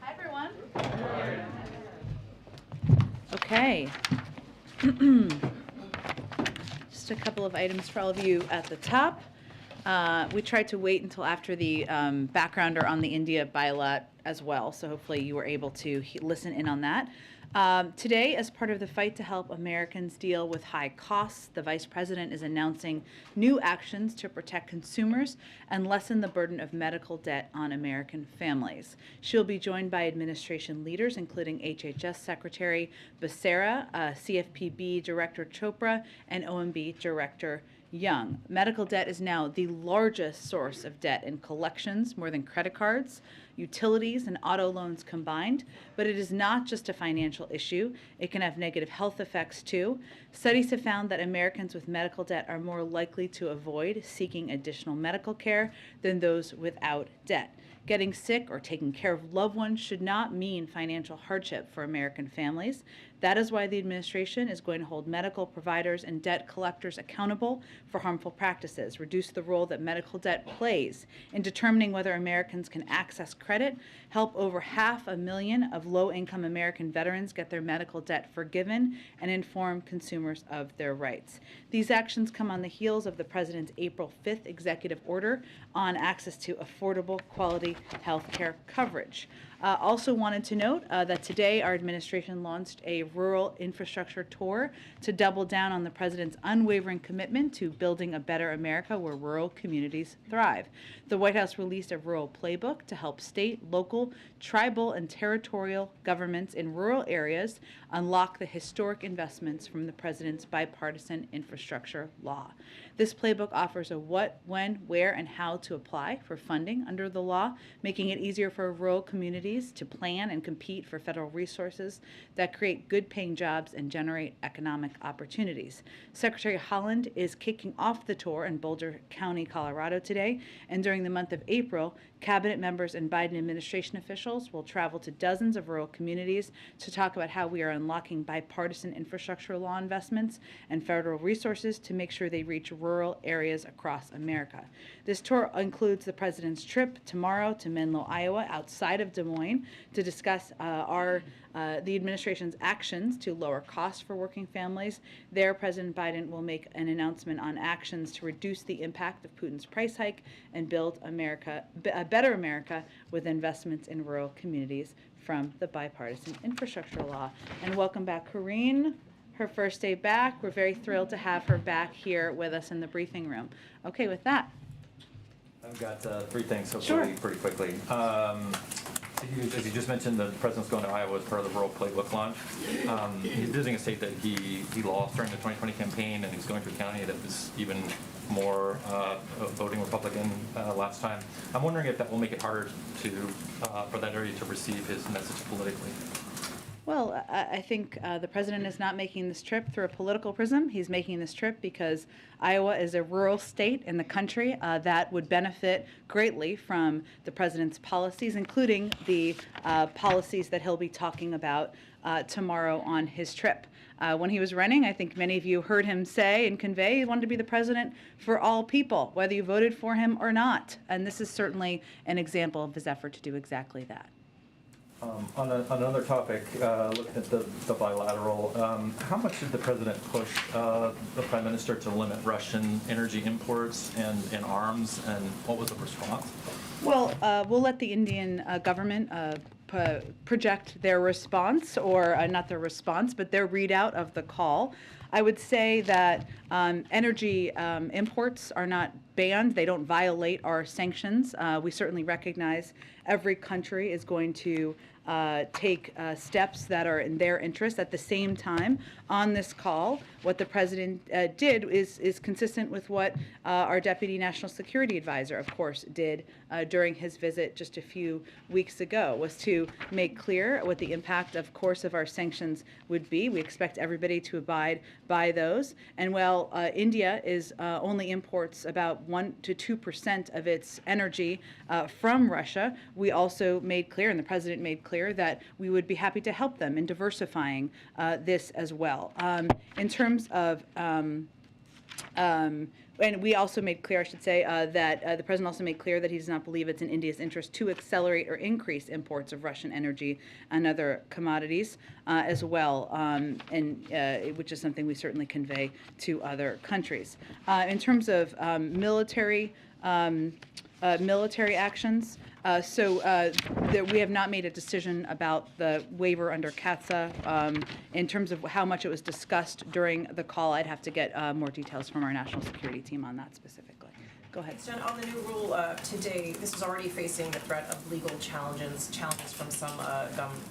Hi, everyone. Okay. Just a couple of items for all of you at the top. We tried to wait until after the backgrounder on the India bylaw as well, so hopefully you were able to listen in on that. Today, as part of the fight to help Americans deal with high costs, the Vice President is announcing new actions to protect consumers and lessen the burden of medical debt on American families. She'll be joined by administration leaders, including HHS Secretary Becerra, CFPB Director Chopra, and OMB Director Young. Medical debt is now the largest source of debt in collections, more than credit cards, utilities, and auto loans combined. But it is not just a financial issue. It can have negative health effects too. Studies have found that Americans with medical debt are more likely to avoid seeking additional medical care than those without debt. Getting sick or taking care of loved ones should not mean financial hardship for American families. That is why the administration is going to hold medical providers and debt collectors accountable for harmful practices, reduce the role that medical debt plays in determining whether Americans can access credit, help over 500,000 of low-income American veterans get their medical debt forgiven, and inform consumers of their rights. These actions come on the heels of the President's April 5th executive order on access to affordable, quality health care coverage. Also wanted to note that today our administration launched a rural infrastructure tour to double down on the President's unwavering commitment to building a better America where rural communities thrive. The White House released a rural playbook to help state, local, tribal, and territorial governments in rural areas unlock the historic investments from the President's bipartisan infrastructure law. This playbook offers a what, when, where, and how to apply for funding under the law, making it easier for rural communities to plan and compete for federal resources that create good-paying jobs and generate economic opportunities. Secretary Haaland is kicking off the tour in Boulder County, Colorado today, and during the month of April, cabinet members and Biden administration officials will travel to dozens of rural communities to talk about how we are unlocking bipartisan infrastructure law investments and federal resources to make sure they reach rural areas across America. This tour includes the President's trip tomorrow to Menlo, Iowa, outside of Des Moines, to discuss the administration's actions to lower costs for working families. There, President Biden will make an announcement on actions to reduce the impact of Putin's price hike and build America, a better America with investments in rural communities from the bipartisan infrastructure law. And welcome back, Corinne. Her first day back. We're very thrilled to have her back here with us in the briefing room. Okay, with that. I've got three things, Sure. hopefully pretty quickly. As you just mentioned, the President's going to Iowa as part of the rural playbook launch. He's visiting a state that he lost during the 2020 campaign, and he's going to a county that was even more voting Republican last time. I'm wondering if that will make it harder for that area to receive his message politically. Well, I think the President is not making this trip through a political prism. He's making this trip because Iowa is a rural state in the country that would benefit greatly from the President's policies, including the policies that he'll be talking about tomorrow on his trip. When he was running, I think many of you heard him say and convey he wanted to be the president for all people, whether you voted for him or not. And this is certainly an example of his effort to do exactly that. On another topic, looking at the bilateral, how much did the President push the Prime Minister to limit Russian energy imports and arms, and what was the response? Well, we'll let the Indian government project their response, or not their response, but their readout of the call. I would say that energy imports are not banned. They don't violate our sanctions. We certainly recognize every country is going to take steps that are in their interest. At the same time, on this call, what the president did is consistent with what our Deputy National Security Advisor, of course, did during his visit just a few weeks ago, was to make clear what the impact, of course, of our sanctions would be. We expect everybody to abide by those. And while India only imports about 1 to 2% of its energy from Russia, we also made clear, and the president made clear, that we would be happy to help them in diversifying this as well. In terms of and we also made clear, I should say, that the president also made clear that he does not believe it's in India's interest to accelerate or increase imports of Russian energy and other commodities as well, which is something we certainly convey to other countries. In terms of military actions, we have not made a decision about the waiver under CATSA. In terms of how much it was discussed during the call, I'd have to get more details from our national security team on that specifically. Go ahead. Jen, on the new rule today, this is already facing the threat of legal challenges from some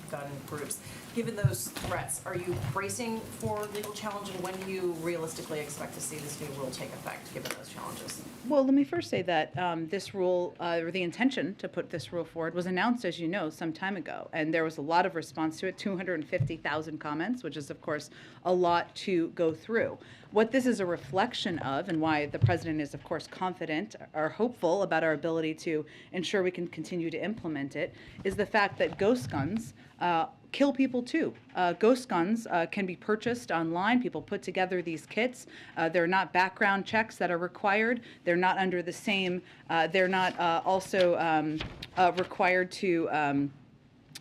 gun groups. Given those threats, are you bracing for legal challenge, and when do you realistically expect to see this new rule take effect, given those challenges? Well, let me first say that this rule, or the intention to put this rule forward, was announced, as you know, some time ago, and there was a lot of response to it, 250,000 comments, which is, of course, a lot to go through. What this is a reflection of, and why the president is, of course, confident or hopeful about our ability to ensure we can continue to implement it, is the fact that ghost guns kill people too. Ghost guns can be purchased online. People put together these kits. They're not background checks that are required. They're not under the same, they're not also required to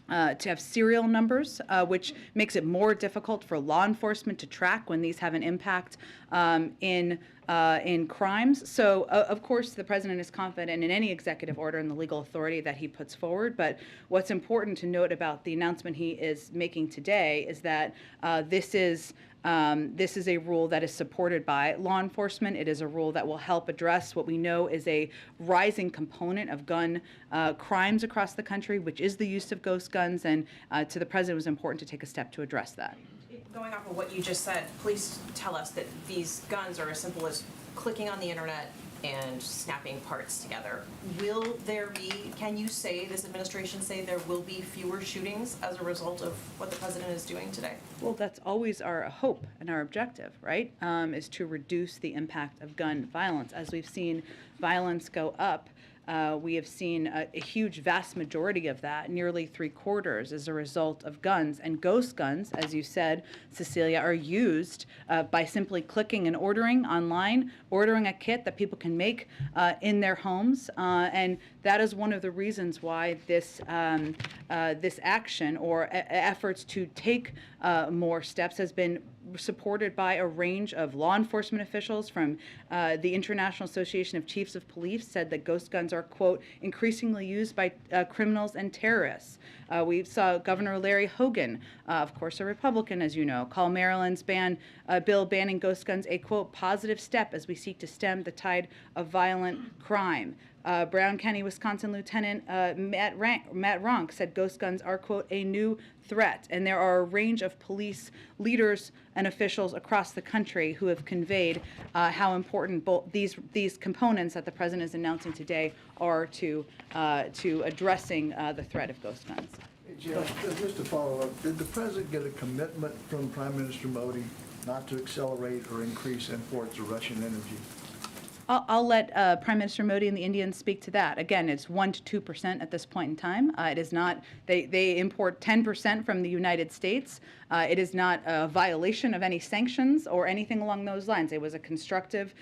have serial numbers, which makes it more difficult for law enforcement to track when these have an impact in crimes. So, of course, the president is confident in any executive order and the legal authority that he puts forward. But what's important to note about the announcement he is making today is that this is a rule that is supported by law enforcement. It is a rule that will help address what we know is a rising component of gun crimes across the country, which is the use of ghost guns. And to the president, it was important to take a step to address that. Going off of what you just said, please tell us that these guns are as simple as clicking on the internet and snapping parts together. Will there be, can you say, this administration say there will be fewer shootings as a result of what the president is doing today? Well, that's always our hope and our objective, right, is to reduce the impact of gun violence. As we've seen violence go up, we have seen a huge, vast majority of that, nearly 3/4, as a result of guns. And ghost guns, as you said, Cecilia, are used by simply clicking and ordering online, ordering a kit that people can make in their homes. And that is one of the reasons why this action or efforts to take more steps has been supported by a range of law enforcement officials. From the International Association of Chiefs of Police said that ghost guns are, quote, increasingly used by criminals and terrorists. We saw Governor Larry Hogan, of course a Republican, as you know, call Maryland's bill banning ghost guns a, quote, positive step as we seek to stem the tide of violent crime. Brown County, Wisconsin Lieutenant Matt Ronk said ghost guns are, quote, a new threat. And there are a range of police leaders and officials across the country who have conveyed how important both these components that the president is announcing today are to addressing the threat of ghost guns. Just to follow up, did the president get a commitment from Prime Minister Modi not to accelerate or increase imports of Russian energy? I'll let Prime Minister Modi and the Indians speak to that. Again, it's 1 to 2% at this point in time. It is not, they import 10% from the United States. It is not a violation of any sanctions or anything along those lines. It was a constructive,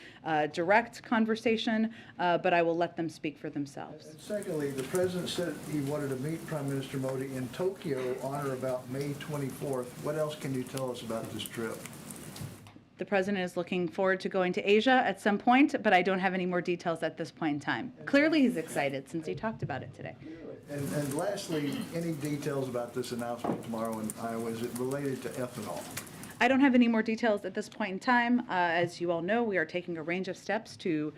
direct conversation, but I will let them speak for themselves. And secondly, the president said he wanted to meet Prime Minister Modi in Tokyo on or about May 24th. What else can you tell us about this trip? The president is looking forward to going to Asia at some point, but I don't have any more details at this point in time. Clearly he's excited since he talked about it today. And lastly, any details about this announcement tomorrow in Iowa? Is it related to ethanol? I don't have any more details at this point in time. As you all know, we are taking a range of steps to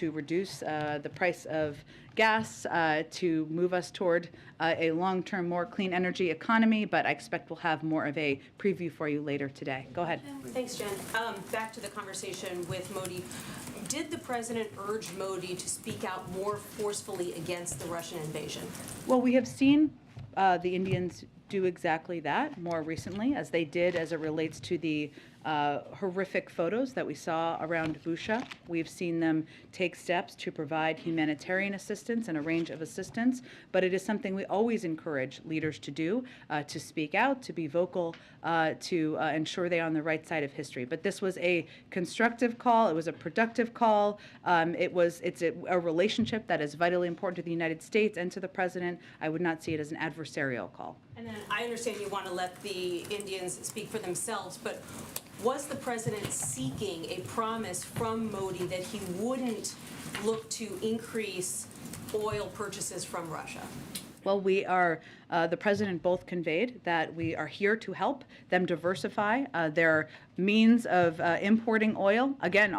reduce the price of gas, to move us toward a long-term, more clean energy economy, but I expect we'll have more of a preview for you later today. Go ahead. Thanks, Jen. Back to the conversation with Modi. Did the president urge Modi to speak out more forcefully against the Russian invasion? Well, we have seen the Indians do exactly that more recently, as they did as it relates to the horrific photos that we saw around Busha. We've seen them take steps to provide humanitarian assistance and a range of assistance, but it is something we always encourage leaders to do, to speak out, to be vocal, to ensure they are on the right side of history. But this was a constructive call. It was a productive call. It's a relationship that is vitally important to the United States and to the president. I would not see it as an adversarial call. And then I understand you want to let the Indians speak for themselves, but was the president seeking a promise from Modi that he wouldn't look to increase oil purchases from Russia? Well, we are, the president both conveyed that we are here to help them diversify their means of importing oil. Again,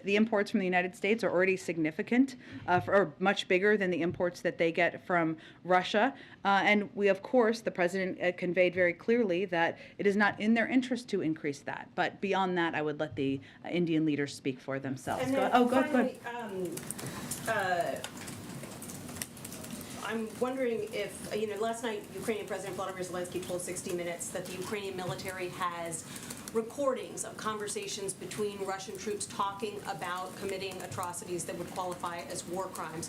the imports from the United States are already significant, or much bigger than the imports that they get from Russia. And we, of course, the president conveyed very clearly that it is not in their interest to increase that. But beyond that, I would let the Indian leaders speak for themselves. And then Go ahead. I'm wondering if, last night, Ukrainian President Volodymyr Zelensky told 60 Minutes that the Ukrainian military has recordings of conversations between Russian troops talking about committing atrocities that would qualify as war crimes.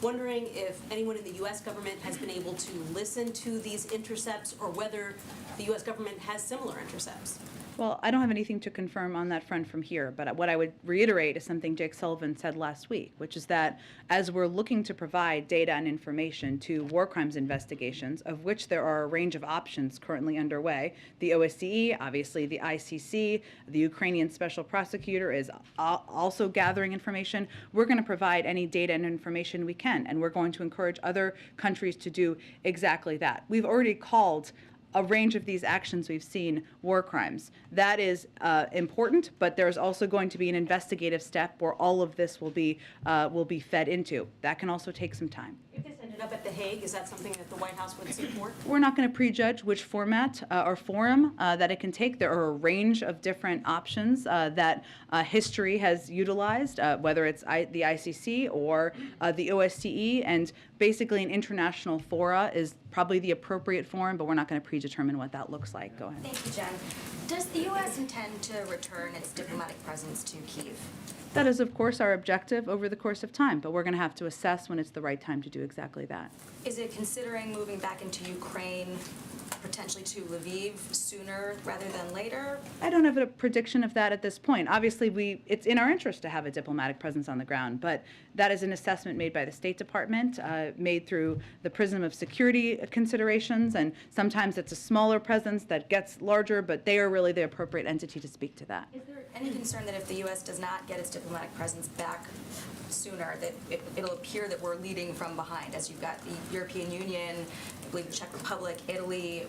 Wondering if anyone in the U.S. government has been able to listen to these intercepts, or whether the U.S. government has similar intercepts. Well, I don't have anything to confirm on that front from here, but what I would reiterate is something Jake Sullivan said last week, which is that as we're looking to provide data and information to war crimes investigations, of which there are a range of options currently underway, the OSCE, obviously the ICC, the Ukrainian special prosecutor is also gathering information. We're going to provide any data and information we can, and we're going to encourage other countries to do exactly that. We've already called a range of these actions we've seen war crimes. That is important, but there's also going to be an investigative step where all of this will be fed into. That can also take some time. If this ended up at The Hague, is that something that the White House would support? We're not going to prejudge which format or forum that it can take. There are a range of different options that history has utilized, whether it's the ICC or the OSCE, and basically an international fora is probably the appropriate forum, but we're not going to predetermine what that looks like. Go ahead. Thank you, Jen. Does the U.S. intend to return its diplomatic presence to Kyiv? That is, of course, our objective over the course of time, but we're going to have to assess when it's the right time to do exactly that. Is it considering moving back into Ukraine, potentially to Lviv, sooner rather than later? I don't have a prediction of that at this point. Obviously, it's in our interest to have a diplomatic presence on the ground, but that is an assessment made by the State Department, made through the prism of security considerations, and sometimes it's a smaller presence that gets larger, but they are really the appropriate entity to speak to that. Is there any concern that if the U.S. does not get its diplomatic presence back sooner, that it'll appear that we're leading from behind, as you've got the European Union, I believe the Czech Republic, Italy,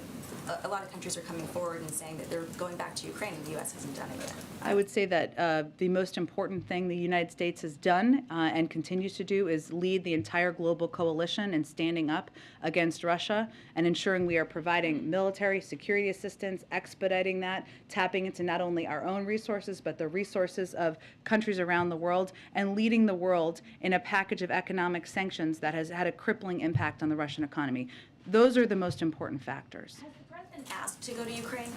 a lot of countries are coming forward and saying that they're going back to Ukraine, and the U.S. hasn't done it yet. I would say that the most important thing the United States has done and continues to do is lead the entire global coalition in standing up against Russia and ensuring we are providing military security assistance, expediting that, tapping into not only our own resources, but the resources of countries around the world, and leading the world in a package of economic sanctions that has had a crippling impact on the Russian economy. Those are the most important factors. Has the president asked to go to Ukraine?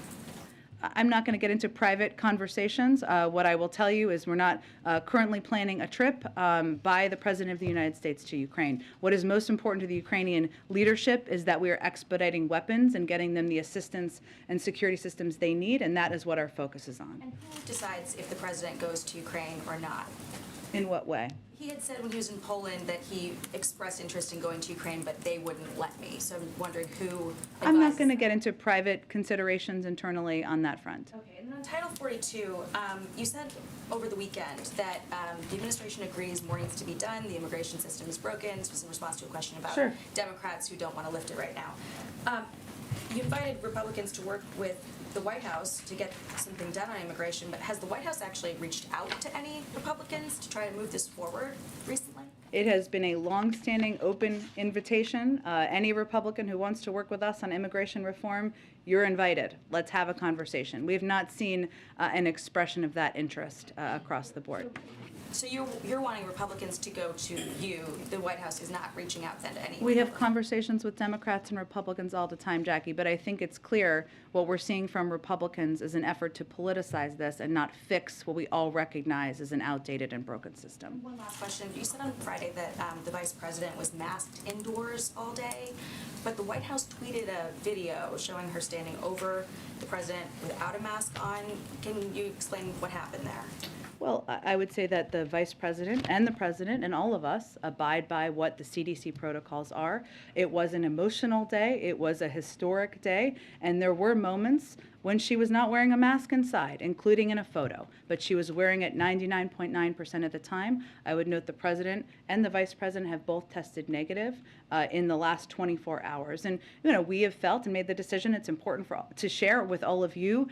I'm not going to get into private conversations. What I will tell you is we're not currently planning a trip by the President of the United States to Ukraine. What is most important to the Ukrainian leadership is that we are expediting weapons and getting them the assistance and security systems they need, and that is what our focus is on. And who decides if the president goes to Ukraine or not? In what way? He had said when he was in Poland that he expressed interest in going to Ukraine, but they wouldn't let me. So I'm wondering who I'm not advises going to that. get into private considerations internally on that front. Okay, and then on Title 42, you said over the weekend that the administration agrees more needs to be done, the immigration system is broken. This was in response to a question about Sure. Democrats who don't want to lift it right now. You invited Republicans to work with the White House to get something done on immigration, but has the White House actually reached out to any Republicans to try to move this forward recently? It has been a long-standing open invitation. Any Republican who wants to work with us on immigration reform, you're invited. Let's have a conversation. We have not seen an expression of that interest across the board. So you're wanting Republicans to go to you. The White House is not reaching out then to any. We have conversations with Democrats and Republicans all the time, Jackie, but I think it's clear what we're seeing from Republicans is an effort to politicize this and not fix what we all recognize as an outdated and broken system. One last question. You said on Friday that the Vice President was masked indoors all day, but the White House tweeted a video showing her standing over the President without a mask on. Can you explain what happened there? Well, I would say that the Vice President and the President and all of us abide by what the CDC protocols are. It was an emotional day. It was a historic day. And there were moments when she was not wearing a mask inside, including in a photo, but she was wearing it 99.9% of the time. I would note the President and the Vice President have both tested negative in the last 24 hours. And, you know, we have felt and made the decision it's important to share with all of you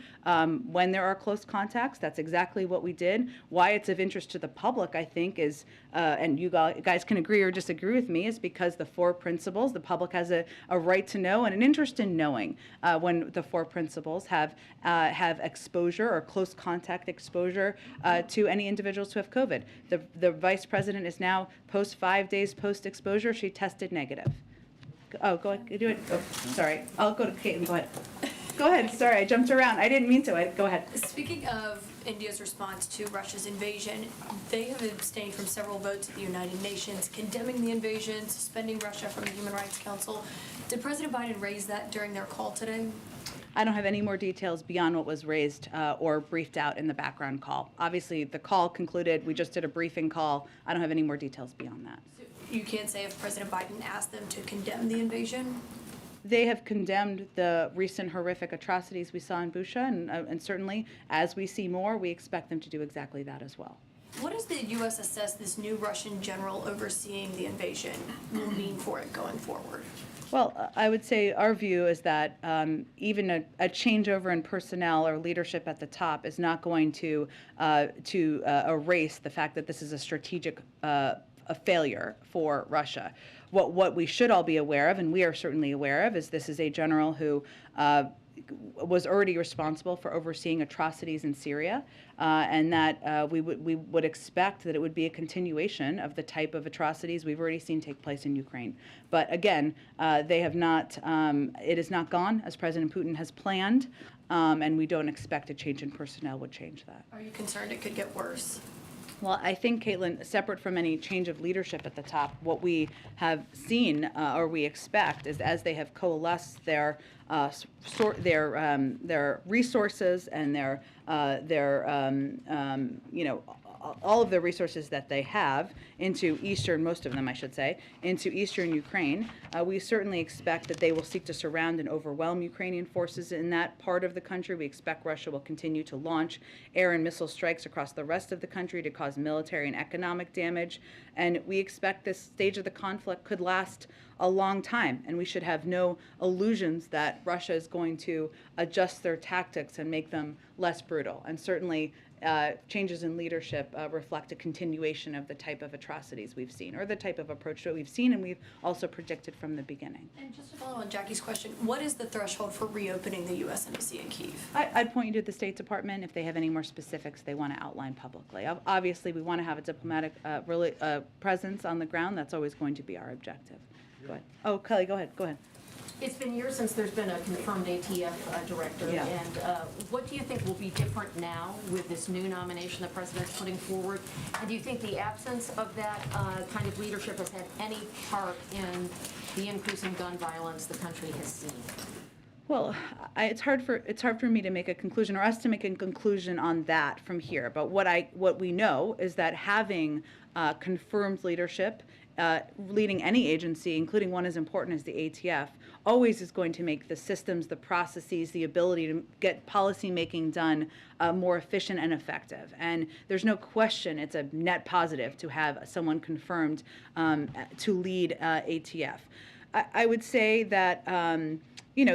when there are close contacts. That's exactly what we did. Why it's of interest to the public, I think, is, and you guys can agree or disagree with me, is because the four principles, the public has a right to know and an interest in knowing when the four principles have exposure or close contact exposure to any individuals who have COVID. The Vice President is now 5 days post-exposure. She tested negative. Oh, go ahead. Do it. Oh, sorry. I'll go to Caitlin. Go ahead. Go ahead. Sorry, I jumped around. I didn't mean to. Go ahead. Speaking of India's response to Russia's invasion, they have abstained from several votes at the United Nations condemning the invasion, suspending Russia from the Human Rights Council. Did President Biden raise that during their call today? I don't have any more details beyond what was raised or briefed out in the background call. Obviously, the call concluded. We just did a briefing call. I don't have any more details beyond that. So you can't say if President Biden asked them to condemn the invasion? They have condemned the recent horrific atrocities we saw in Busha, and certainly, as we see more, we expect them to do exactly that as well. What does the U.S. assess this new Russian general overseeing the invasion will mean for it going forward? Well, I would say our view is that even a changeover in personnel or leadership at the top is not going to erase the fact that this is a strategic a failure for Russia. What we should all be aware of, and we are certainly aware of, is this is a general who was already responsible for overseeing atrocities in Syria, and that we would expect that it would be a continuation of the type of atrocities we've already seen take place in Ukraine. But again, they have not. It is not gone as President Putin has planned, and we don't expect a change in personnel would change that. Are you concerned it could get worse? Well, I think, Caitlin, separate from any change of leadership at the top, what we have seen or we expect is as they have coalesced their resources and their all of the resources that they have into most of them, I should say, into eastern Ukraine, we certainly expect that they will seek to surround and overwhelm Ukrainian forces in that part of the country. We expect Russia will continue to launch air and missile strikes across the rest of the country to cause military and economic damage. And we expect this stage of the conflict could last a long time, and we should have no illusions that Russia is going to adjust their tactics and make them less brutal. And certainly changes in leadership reflect a continuation of the type of atrocities we've seen, or the type of approach that we've seen and we've also predicted from the beginning. And just to follow on Jackie's question, what is the threshold for reopening the U.S. Embassy in Kyiv? I'd point you to the State Department if they have any more specifics they want to outline publicly. Obviously, we want to have a diplomatic presence on the ground. That's always going to be our objective. Go ahead. Oh, Kelly, go ahead. Go ahead. It's been years since there's been a confirmed ATF director, Yeah. and what do you think will be different now with this new nomination the president's putting forward? And do you think the absence of that kind of leadership has had any part in the increase in gun violence the country has seen? Well, it's hard for me to make a conclusion, or us to make a conclusion on that from here. But what we know is that having confirmed leadership leading any agency, including one as important as the ATF, always is going to make the systems, the processes, the ability to get policy making done more efficient and effective. And there's no question it's a net positive to have someone confirmed to lead ATF. I would say that,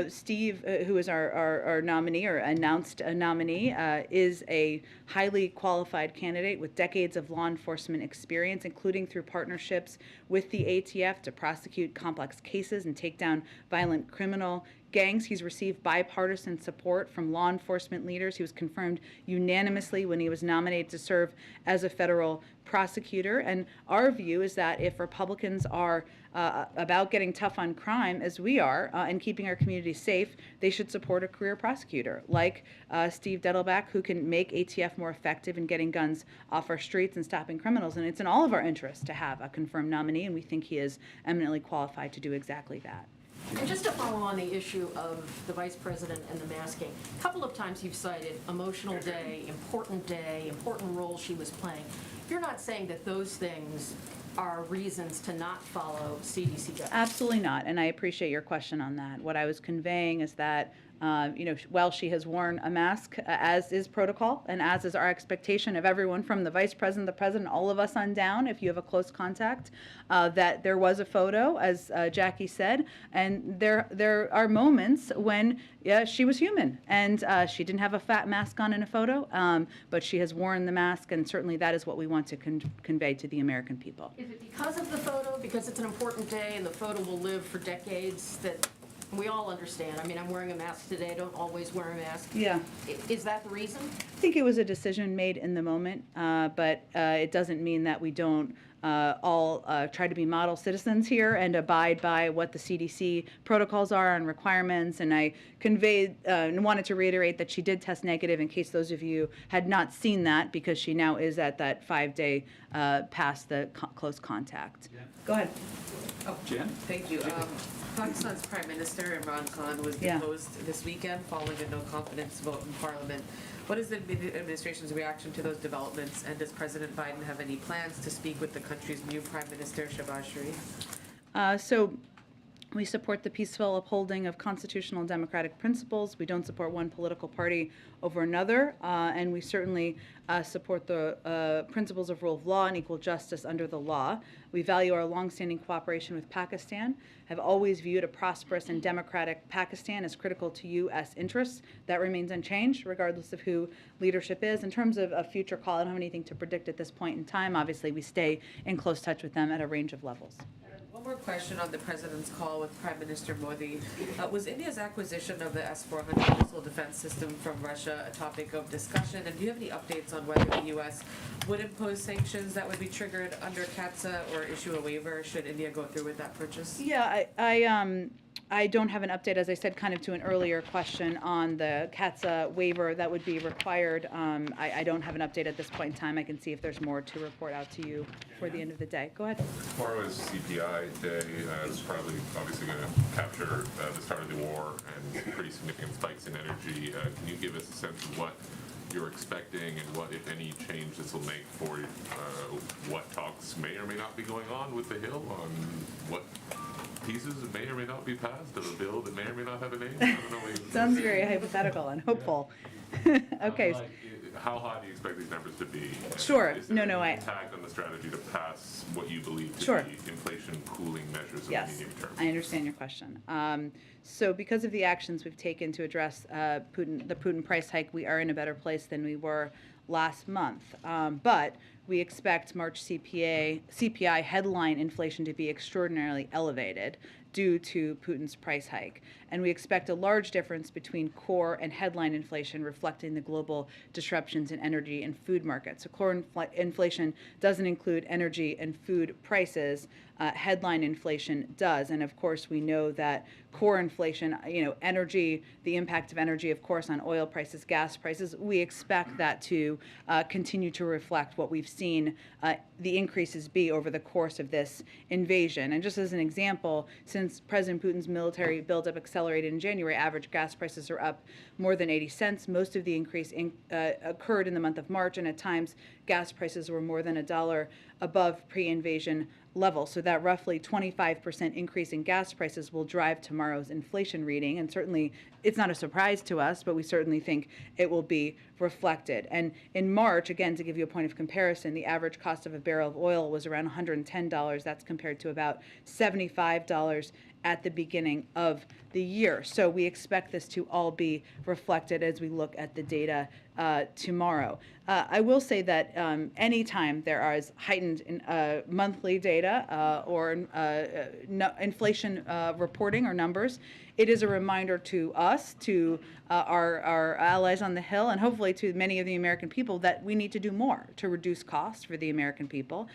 Steve, who is our nominee or announced a nominee, is a highly qualified candidate with decades of law enforcement experience, including through partnerships with the ATF to prosecute complex cases and take down violent criminal gangs. He's received bipartisan support from law enforcement leaders. He was confirmed unanimously when he was nominated to serve as a federal prosecutor. And our view is that if Republicans are about getting tough on crime, as we are, and keeping our community safe, they should support a career prosecutor like Steve Dettelbach, who can make ATF more effective in getting guns off our streets and stopping criminals. And it's in all of our interests to have a confirmed nominee, and we think he is eminently qualified to do exactly that. And just to follow on the issue of the vice president and the masking, a couple of times you've cited emotional day, important role she was playing. You're not saying that those things are reasons to not follow CDC guidelines? Absolutely not, and I appreciate your question on that. What I was conveying is that while she has worn a mask, as is protocol, and as is our expectation of everyone from the vice president, the president, all of us on down, if you have a close contact, that there was a photo, as Jackie said, and there are moments when she was human, and she didn't have a fat mask on in a photo, but she has worn the mask, and certainly that is what we want to convey to the American people. Is it because of the photo, because it's an important day and the photo will live for decades, that we all understand? I mean, I'm wearing a mask today, I don't always wear a mask. Yeah. Is that the reason? I think it was a decision made in the moment, but it doesn't mean that we don't all try to be model citizens here and abide by what the CDC protocols are and requirements. And I conveyed and wanted to reiterate that she did test negative, in case those of you had not seen that, because she now is at that 5-day past the close contact. Yeah. Go ahead. Oh, Jen? Thank you. Pakistan's Prime Minister Imran Khan was Yeah. deposed this weekend following a no-confidence vote in Parliament. What is the administration's reaction to those developments, and does President Biden have any plans to speak with the country's new Prime Minister, Shehbaz Sharif? So we support the peaceful upholding of constitutional and democratic principles. We don't support one political party over another, and we certainly support the principles of rule of law and equal justice under the law. We value our longstanding cooperation with Pakistan, have always viewed a prosperous and democratic Pakistan as critical to U.S. interests. That remains unchanged, regardless of who leadership is. In terms of a future call, I don't have anything to predict at this point in time. Obviously, we stay in close touch with them at a range of levels. One more question on the president's call with Prime Minister Modi. Was India's acquisition of the S-400 missile defense system from Russia a topic of discussion? And do you have any updates on whether the U.S. would impose sanctions that would be triggered under CAATSA or issue a waiver should India go through with that purchase? Yeah, I don't have an update, as I said, kind of to an earlier question on the CAATSA waiver that would be required. I don't have an update at this point in time. I can see if there's more to report out to you for the end of the day. Go ahead. Tomorrow is CPI day. It's probably obviously going to capture the start of the war and pretty significant spikes in energy. Can you give us a sense of what you're expecting and what, if any, change this will make for what talks may or may not be going on with the Hill on what pieces that may or may not be passed of a bill that may or may not have a name? I don't know. Sounds very hypothetical and hopeful. Okay. How high do you expect these numbers to be? Sure. Is there No, any I- impact on the strategy to pass what you believe to Sure. be inflation cooling measures in the Yes, medium term? I understand your question. So because of the actions we've taken to address the Putin price hike, we are in a better place than we were last month. But we expect March CPI headline inflation to be extraordinarily elevated due to Putin's price hike. And we expect a large difference between core and headline inflation, reflecting the global disruptions in energy and food markets. So core inflation doesn't include energy and food prices. Headline inflation does. And of course, we know that core inflation, energy, the impact of energy, of course, on oil prices, gas prices, we expect that to continue to reflect what we've seen the increases be over the course of this invasion. And just as an example, since President Putin's military buildup accelerated in January, average gas prices are up more than 80 cents. Most of the increase occurred in the month of March, and at times gas prices were more than $1 above pre-invasion level. So that roughly 25% increase in gas prices will drive tomorrow's inflation reading. And certainly it's not a surprise to us, but we certainly think it will be reflected. And in March, again, to give you a point of comparison, the average cost of a barrel of oil was around $110. That's compared to about $75 at the beginning of the year. So we expect this to all be reflected as we look at the data tomorrow. I will say that anytime there is heightened monthly data or inflation reporting or numbers, it is a reminder to us, to our allies on the Hill, and hopefully to many of the American people that we need to do more to reduce costs for the American people.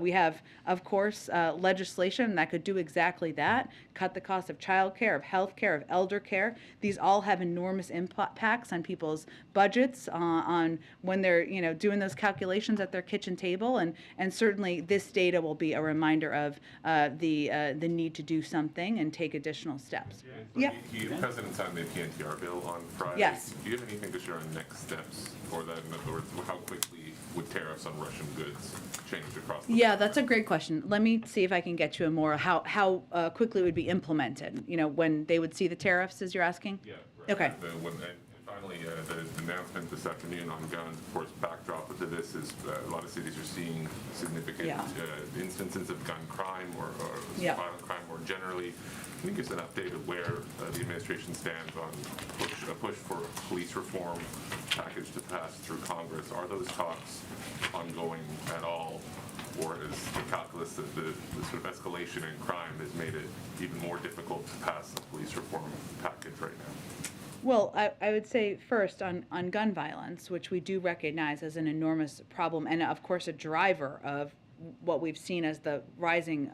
We have, of course, legislation that could do exactly that, cut the cost of child care, of health care, of elder care. These all have enormous impacts on people's budgets, on when they're doing those calculations at their kitchen table, and certainly this data will be a reminder of the need to do something and take additional steps. The President signed the PNTR bill on Friday. Yes. Do you have anything to share on next steps for that? In other words, how quickly would tariffs on Russian goods change across the Yeah, that's a great question. Let me see if I can get you a more how quickly it would be implemented. When they would see the tariffs, as you're asking. Yeah. Right. Okay. And finally, the announcement this afternoon on guns, of course, backdrop to this is a lot of cities are seeing significant instances of gun crime or violent crime more generally. Can you give us an update of where the administration stands on a push for a police reform package to pass through Congress? Are those talks ongoing at all, or is the calculus that the sort of escalation in crime has made it even more difficult to pass a police reform package right now? Well, I would say first on gun violence, which we do recognize as an enormous problem, and of course a driver of what we've seen as the rising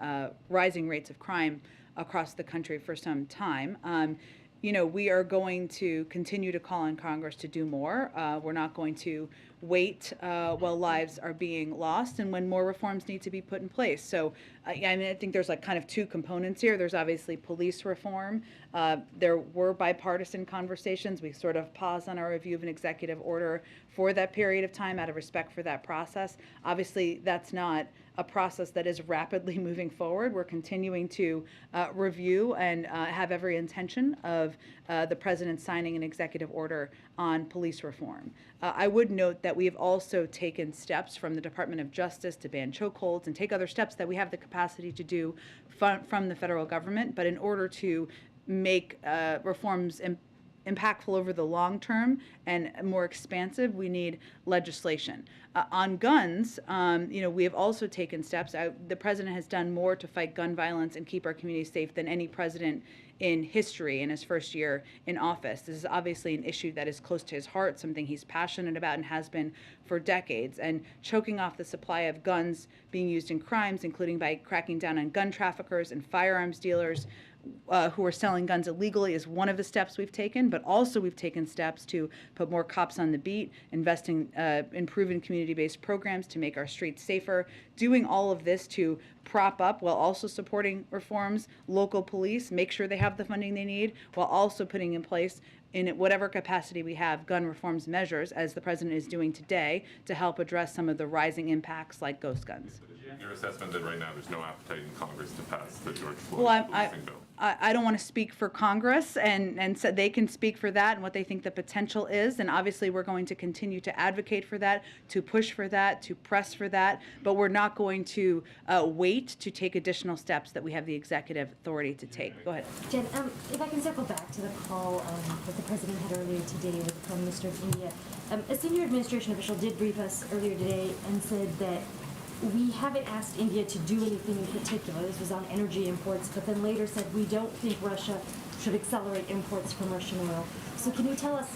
rates of crime across the country for some time. We are going to continue to call on Congress to do more. We're not going to wait while lives are being lost and when more reforms need to be put in place. So, I think there's kind of two components here. There's obviously police reform. There were bipartisan conversations. We sort of paused on our review of an executive order for that period of time out of respect for that process. Obviously, that's not a process that is rapidly moving forward. We're continuing to review and have every intention of the president signing an executive order on police reform. I would note that we have also taken steps from the Department of Justice to ban chokeholds and take other steps that we have the capacity to do from the federal government. But in order to make reforms impactful over the long term and more expansive, we need legislation. On guns, we have also taken steps. The president has done more to fight gun violence and keep our communities safe than any president in history in his first year in office. This is obviously an issue that is close to his heart, something he's passionate about and has been for decades. And choking off the supply of guns being used in crimes, including by cracking down on gun traffickers and firearms dealers who are selling guns illegally, is one of the steps we've taken. But also we've taken steps to put more cops on the beat, investing in proven community-based programs to make our streets safer, doing all of this to prop up while also supporting reforms, local police, make sure they have the funding they need, while also putting in place, in whatever capacity we have, gun reforms measures, as the president is doing today, to help address some of the rising impacts like ghost guns. Your assessment that right now there's no appetite in Congress to pass the George Floyd policing bill? I don't want to speak for Congress, and so they can speak for that and what they think the potential is. And obviously, we're going to continue to advocate for that, to push for that, to press for that. But we're not going to wait to take additional steps that we have the executive authority to take. Go ahead. Jen, if I can circle back to the call that the president had earlier today with the Prime Minister of India. A senior administration official did brief us earlier today and said that we haven't asked India to do anything in particular. This was on energy imports, but then later said we don't think Russia should accelerate imports from Russian oil. So can you tell us,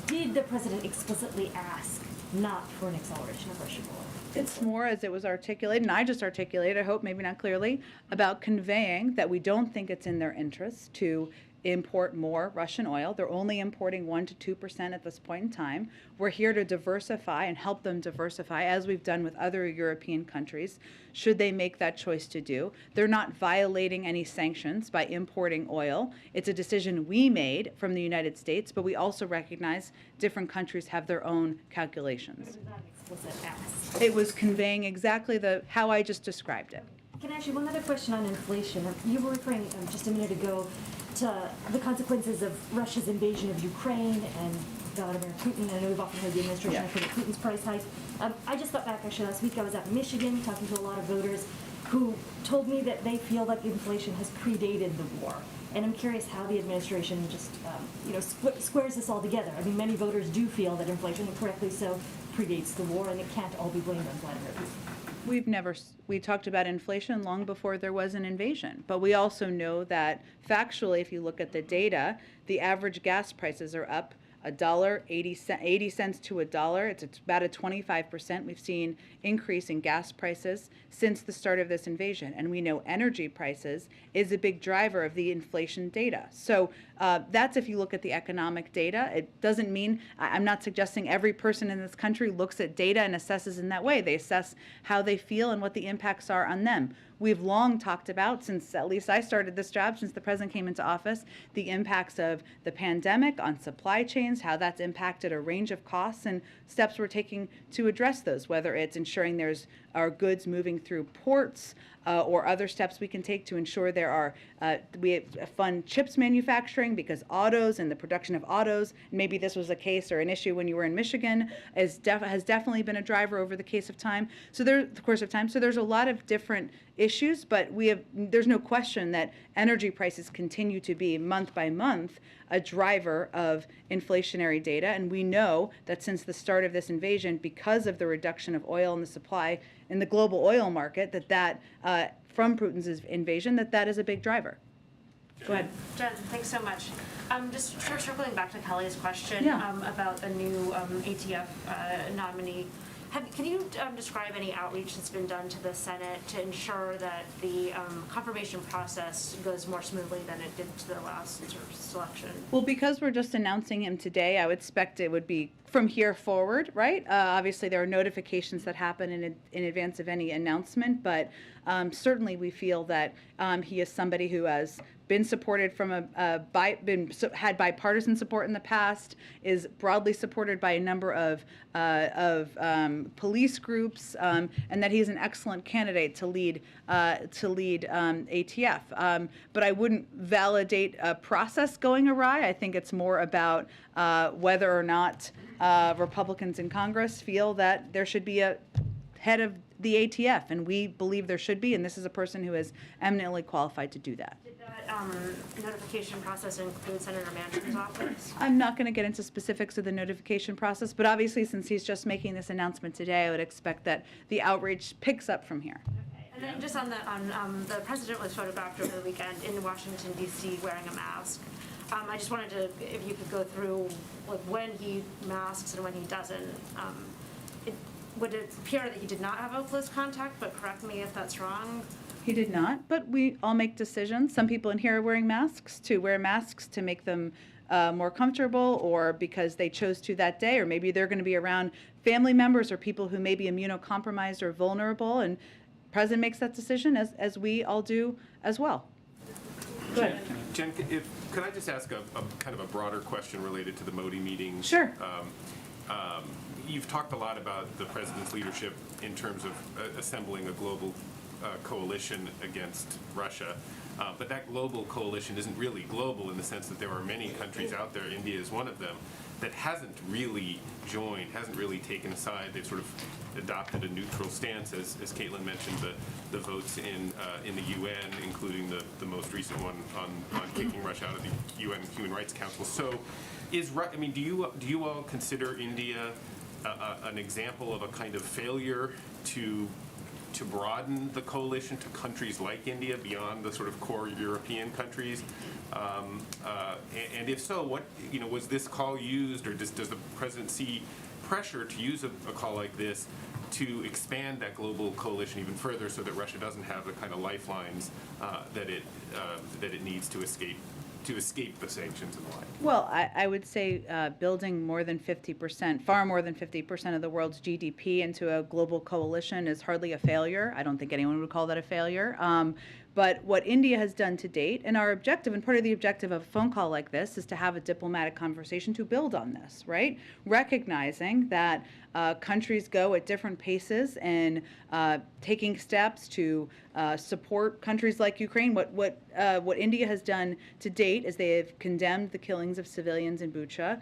did the president explicitly ask not for an acceleration of Russian oil? It's more, as it was articulated, and I just articulated, I hope maybe not clearly, about conveying that we don't think it's in their interest to import more Russian oil. They're only importing 1% to 2% at this point in time. We're here to diversify and help them diversify, as we've done with other European countries, should they make that choice to do. They're not violating any sanctions by importing oil. It's a decision we made from the United States, but we also recognize different countries have their own calculations. It was not an explicit ask. It was conveying exactly how I just described it. Can I ask you one other question on inflation? You were referring just a minute ago to the consequences of Russia's invasion of Ukraine and Vladimir Putin. I know we've often heard the administration refer to Putin's price hike. I just got back actually last week. I was out in Michigan talking to a lot of voters who told me that they feel that inflation has predated the war. And I'm curious how the administration just, squares this all together. I mean, many voters do feel that inflation, and correctly so, predates the war, and it can't all be blamed on Vladimir Putin. We talked about inflation long before there was an invasion, but we also know that factually, if you look at the data, the average gas prices are up $1.80 to $1. It's about a 25%. We've seen increase in gas prices since the start of this invasion, and we know energy prices is a big driver of the inflation data. So that's if you look at the economic data. It doesn't mean, I'm not suggesting every person in this country looks at data and assesses in that way. They assess how they feel and what the impacts are on them. We've long talked about, since at least I started this job, since the president came into office, the impacts of the pandemic on supply chains, how that's impacted a range of costs, and steps we're taking to address those, whether it's ensuring there's our goods moving through ports, or other steps we can take to ensure there are, we fund chips manufacturing, because autos and the production of autos, maybe this was a case or an issue when you were in Michigan, has definitely been a driver over the course of time. So there's a lot of different issues, but there's no question that energy prices continue to be month by month a driver of inflationary data. And we know that since the start of this invasion, because of the reduction of oil in the supply in the global oil market, from Putin's invasion, that is a big driver. Go ahead. Jen, thanks so much. Just circling back to Kelly's question about the new ATF nominee. Can you describe any outreach that's been done to the Senate to ensure that the confirmation process goes more smoothly than it did to the last sort of selection? Well, because we're just announcing him today, I would expect it would be from here forward, right? Obviously, there are notifications that happen in advance of any announcement, but certainly we feel that he is somebody who has been supported from had bipartisan support in the past, is broadly supported by a number of police groups, and that he's an excellent candidate to lead ATF. But I wouldn't validate a process going awry. I think it's more about whether or not Republicans in Congress feel that there should be a head of the ATF, and we believe there should be, and this is a person who is eminently qualified to do that. Did that notification process include Senator Manchin's office? I'm not going to get into specifics of the notification process, but obviously since he's just making this announcement today, I would expect that the outreach picks up from here. Okay. And then just on the president was photographed over the weekend in Washington, D.C. wearing a mask. I just wanted to, if you could go through like when he masks and when he doesn't. Would it appear that he did not have a close contact, but correct me if that's wrong? He did not, but we all make decisions. Some people in here are wearing masks to make them more comfortable, or because they chose to that day, or maybe they're going to be around family members or people who may be immunocompromised or vulnerable, and the president makes that decision, as we all do as well. Go ahead. Jen, could I just ask a kind of a broader question related to the Modi meeting? Sure. You've talked a lot about the president's leadership in terms of assembling a global coalition against Russia, but that global coalition isn't really global in the sense that there are many countries out there, India is one of them, that hasn't really joined, hasn't really taken a side. They've sort of adopted a neutral stance, as Caitlin mentioned, the votes in the UN, including the most recent one on kicking Russia out of the UN Human Rights Council. So, do you all consider India an example of a kind of failure to broaden the coalition to countries like India beyond the sort of core European countries? And if so, what was this call used, or does the president see pressure to use a call like this to expand that global coalition even further, so that Russia doesn't have the kind of lifelines that it needs to escape the sanctions and the like? Well, I would say building more than 50%, far more than 50% of the world's GDP into a global coalition is hardly a failure. I don't think anyone would call that a failure. But what India has done to date, and our objective, and part of the objective of a phone call like this, is to have a diplomatic conversation to build on this, right? Recognizing that countries go at different paces and taking steps to support countries like Ukraine. What India has done to date is they have condemned the killings of civilians in Bucha.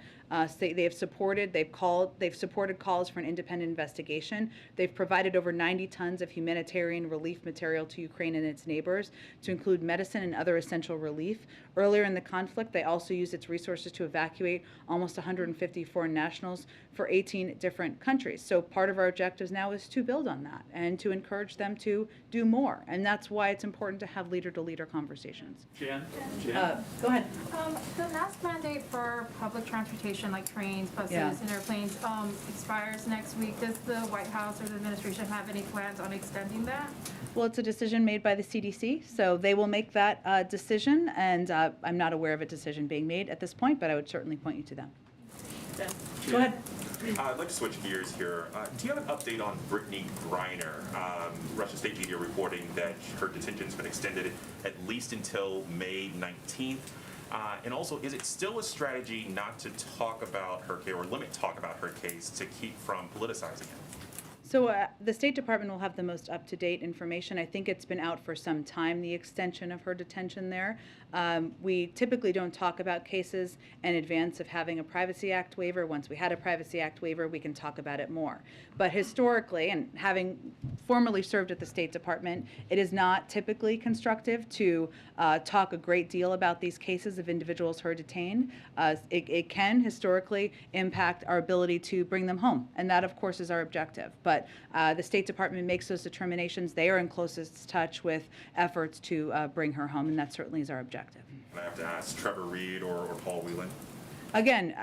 They've supported calls for an independent investigation. They've provided over 90 tons of humanitarian relief material to Ukraine and its neighbors, to include medicine and other essential relief. Earlier in the conflict, they also used its resources to evacuate almost 150 foreign nationals for 18 different countries. So part of our objectives now is to build on that and to encourage them to do more. And that's why it's important to have leader-to-leader conversations. Jen? Go ahead. The mask mandate for public transportation like trains, buses, Yeah. and airplanes expires next week. Does the White House or the administration have any plans on extending that? Well, it's a decision made by the CDC, so they will make that decision, and I'm not aware of a decision being made at this point, but I would certainly point you to them. Go ahead. I'd like to switch gears here. Do you have an update on Brittany Griner? Russian state media reporting that her detention's been extended at least until May 19th. And also, is it still a strategy not to talk about her case or limit talk about her case to keep from politicizing it? So the State Department will have the most up-to-date information. I think it's been out for some time, the extension of her detention there. We typically don't talk about cases in advance of having a Privacy Act waiver. Once we had a Privacy Act waiver, we can talk about it more. But historically, and having formerly served at the State Department, it is not typically constructive to talk a great deal about these cases of individuals who are detained. It can historically impact our ability to bring them home, and that, of course, is our objective. But the State Department makes those determinations. They are in closest touch with efforts to bring her home, and that certainly is our objective. And I have to ask Trevor Reed or Paul Whelan. Again,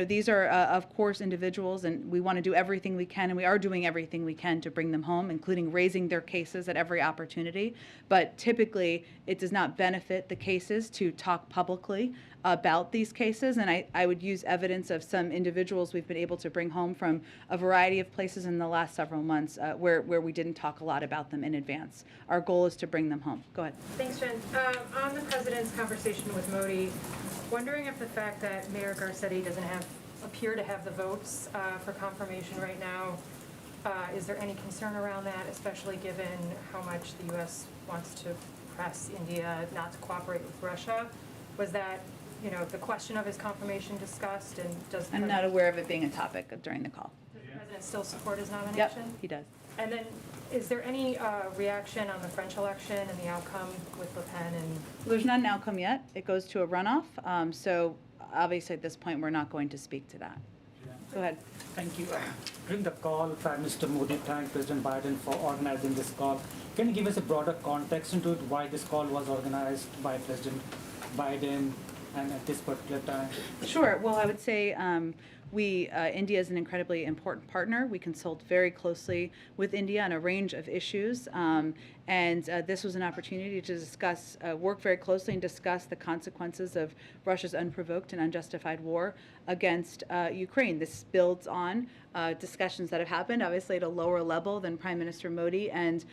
these are, of course, individuals, and we want to do everything we can, and we are doing everything we can to bring them home, including raising their cases at every opportunity. But typically, it does not benefit the cases to talk publicly about these cases, and I would use evidence of some individuals we've been able to bring home from a variety of places in the last several months where we didn't talk a lot about them in advance. Our goal is to bring them home. Go ahead. Thanks, Jen. On the president's conversation with Modi, wondering if the fact that Mayor Garcetti doesn't appear to have the votes for confirmation right now, is there any concern around that, especially given how much the U.S. wants to press India not to cooperate with Russia? Was that, the question of his confirmation discussed, and does the I'm not aware of it being a topic during the call. Does the president still support his nomination? Yep, he does. And then, is there any reaction on the French election and the outcome with Le Pen and? There's not an outcome yet. It goes to a runoff. So obviously at this point, we're not going to speak to that. Go ahead. Thank you. During the call, Prime Minister Modi thanked President Biden for organizing this call. Can you give us a broader context into it, why this call was organized by President Biden and at this particular time? Sure. Well, I would say India is an incredibly important partner. We consult very closely with India on a range of issues. And this was an opportunity to discuss, work very closely and discuss the consequences of Russia's unprovoked and unjustified war against Ukraine. This builds on discussions that have happened, obviously at a lower level than Prime Minister Modi and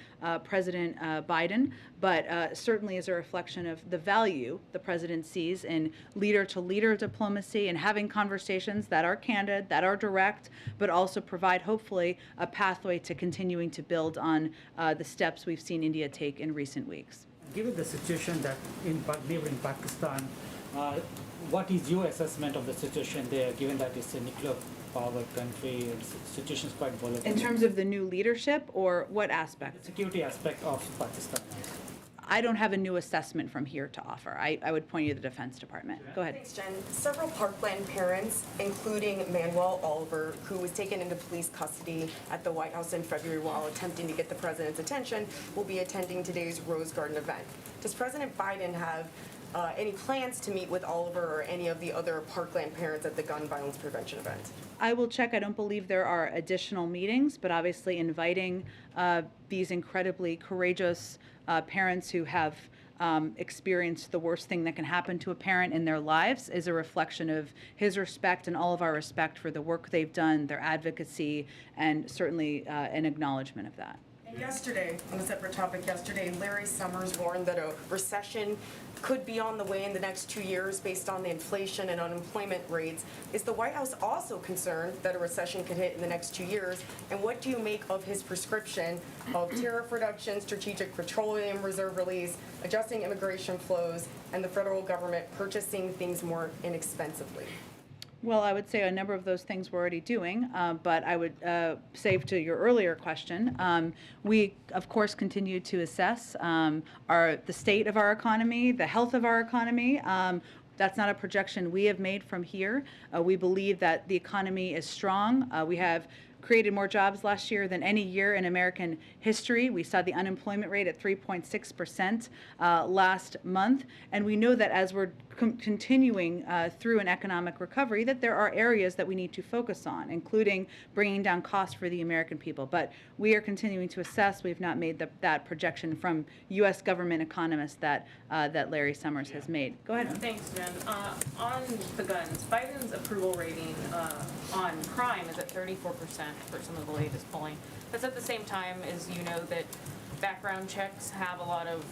President Biden, but certainly is a reflection of the value the president sees in leader-to-leader diplomacy and having conversations that are candid, that are direct, but also provide, hopefully, a pathway to continuing to build on the steps we've seen India take in recent weeks. Given the situation that in neighboring Pakistan, what is your assessment of the situation there, given that it's a nuclear power country, and the situation is quite volatile? In terms of the new leadership, or what aspect? The security aspect of Pakistan. I don't have a new assessment from here to offer. I would point you to the Defense Department. Go ahead. Thanks, Jen. Several Parkland parents, including Manuel Oliver, who was taken into police custody at the White House in February while attempting to get the president's attention, will be attending today's Rose Garden event. Does President Biden have any plans to meet with Oliver or any of the other Parkland parents at the gun violence prevention event? I will check. I don't believe there are additional meetings, but obviously inviting these incredibly courageous parents who have experienced the worst thing that can happen to a parent in their lives is a reflection of his respect and all of our respect for the work they've done, their advocacy, and certainly an acknowledgement of that. Yesterday, on a separate topic yesterday, Larry Summers warned that a recession could be on the way in the next 2 years based on the inflation and unemployment rates. Is the White House also concerned that a recession could hit in the next 2 years? And what do you make of his prescription of tariff reduction, strategic petroleum reserve release, adjusting immigration flows, and the federal government purchasing things more inexpensively? Well, I would say a number of those things we're already doing, but I would say to your earlier question, we, of course, continue to assess the state of our economy, the health of our economy. That's not a projection we have made from here. We believe that the economy is strong. We have created more jobs last year than any year in American history. We saw the unemployment rate at 3.6% last month. And we know that as we're continuing through an economic recovery, that there are areas that we need to focus on, including bringing down costs for the American people. But we are continuing to assess. We've not made that projection from U.S. government economists that Larry Summers has made. Go ahead. Thanks, Jen. On the guns, Biden's approval rating on crime is at 34% for some of the latest polling. That's at the same time as you know that background checks have a lot of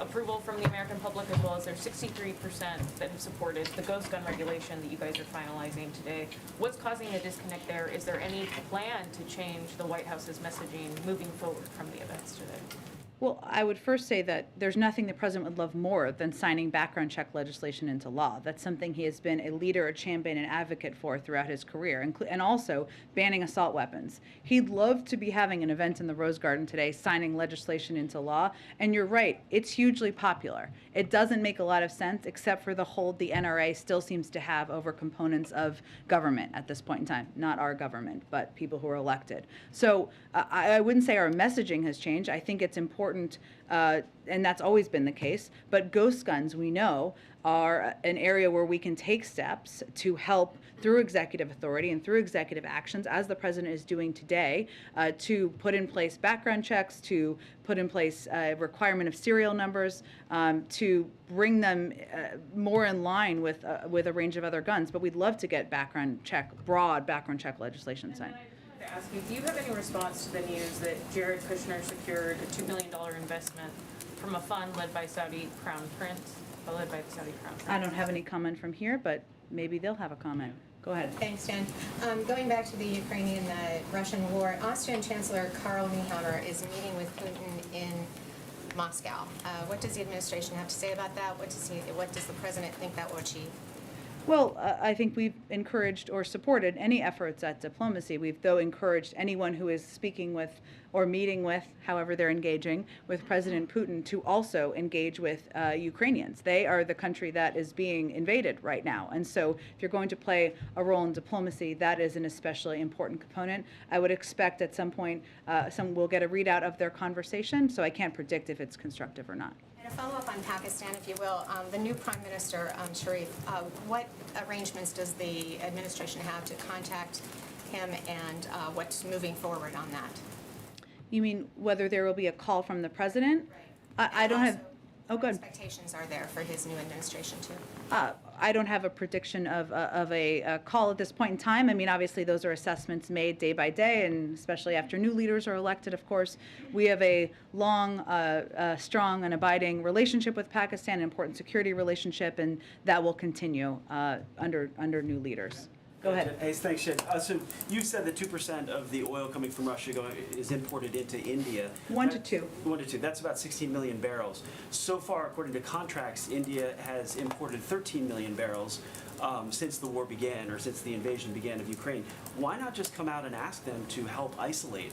approval from the American public, as well as there's 63% that have supported the ghost gun regulation that you guys are finalizing today. What's causing a disconnect there? Is there any plan to change the White House's messaging moving forward from the events today? Well, I would first say that there's nothing the president would love more than signing background check legislation into law. That's something he has been a leader, a champion, an advocate for throughout his career, and also banning assault weapons. He'd love to be having an event in the Rose Garden today, signing legislation into law. And you're right, it's hugely popular. It doesn't make a lot of sense, except for the hold the NRA still seems to have over components of government at this point in time. Not our government, but people who are elected. So I wouldn't say our messaging has changed. I think it's important, and that's always been the case, but ghost guns, we know, are an area where we can take steps to help through executive authority and through executive actions, as the president is doing today, to put in place background checks, to put in place a requirement of serial numbers, to bring them more in line with a range of other guns. But we'd love to get broad background check legislation signed. To ask you, do you have any response to the news that Jared Kushner secured a $2 million investment from a fund led by Saudi Crown Prince, led by the Saudi Crown Prince? I don't have any comment from here, but maybe they'll have a comment. Go ahead. Thanks, Jen. Going back to the Ukrainian-Russian war, Austrian Chancellor Karl Nehammer is meeting with Putin in Moscow. What does the administration have to say about that? What does the president think that will achieve? Well, I think we've encouraged or supported any efforts at diplomacy. We've, though, encouraged anyone who is speaking with or meeting with, however they're engaging, with President Putin to also engage with Ukrainians. They are the country that is being invaded right now. And so if you're going to play a role in diplomacy, that is an especially important component. I would expect at some point we'll get a readout of their conversation, so I can't predict if it's constructive or not. And a follow-up on Pakistan, if you will. The new Prime Minister, Sharif, what arrangements does the administration have to contact him, and what's moving forward on that? You mean whether there will be a call from the president? Right. I don't have. Oh, good. What expectations are there for his new administration too? I don't have a prediction of a call at this point in time. I mean, obviously, those are assessments made day by day, and especially after new leaders are elected, of course. We have a long, strong, and abiding relationship with Pakistan, an important security relationship, and that will continue under new leaders. Go ahead. Hey, thanks, Jen. So you've said that 2% of the oil coming from Russia is imported into India. 1 to 2. 1 to 2. That's about 16 million barrels. So far, according to contracts, India has imported 13 million barrels since the war began, or since the invasion began of Ukraine. Why not just come out and ask them to help isolate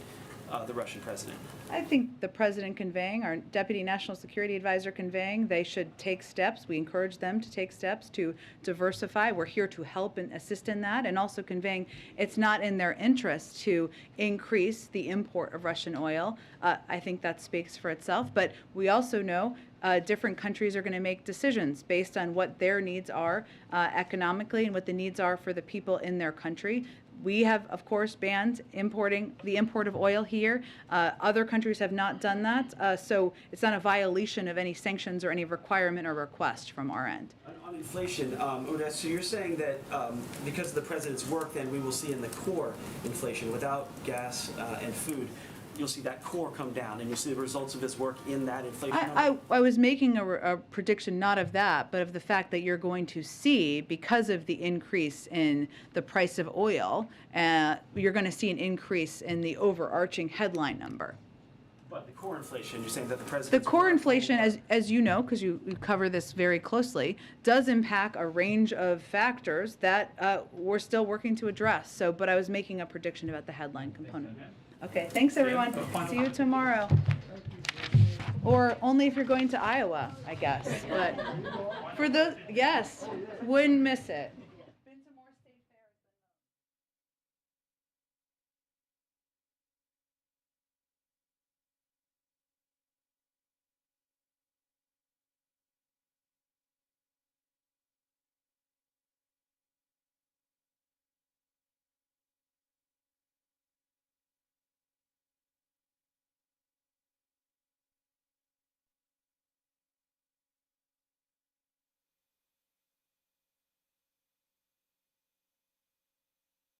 the Russian president? I think the president conveying, our deputy national security advisor conveying, they should take steps. We encourage them to take steps to diversify. We're here to help and assist in that, and also conveying it's not in their interest to increase the import of Russian oil. I think that speaks for itself. But we also know different countries are going to make decisions based on what their needs are economically and what the needs are for the people in their country. We have, of course, banned the import of oil here. Other countries have not done that, so it's not a violation of any sanctions or any requirement or request from our end. On inflation, Odessa, so you're saying that because of the president's work, then we will see in the core inflation without gas and food. you'll see that core come down, and you'll see the results of his work in that inflation number. I was making a prediction not of that, but of the fact that you're going to see, because of the increase in the price of oil, you're going to see an increase in the overarching headline number. But the core inflation, you're saying that the president. The core inflation, as you know, because you cover this very closely, does impact a range of factors that we're still working to address. So, but I was making a prediction about the headline component. Okay, thanks everyone. See you tomorrow. Or only if you're going to Iowa, I guess. But for those, yes, wouldn't miss it.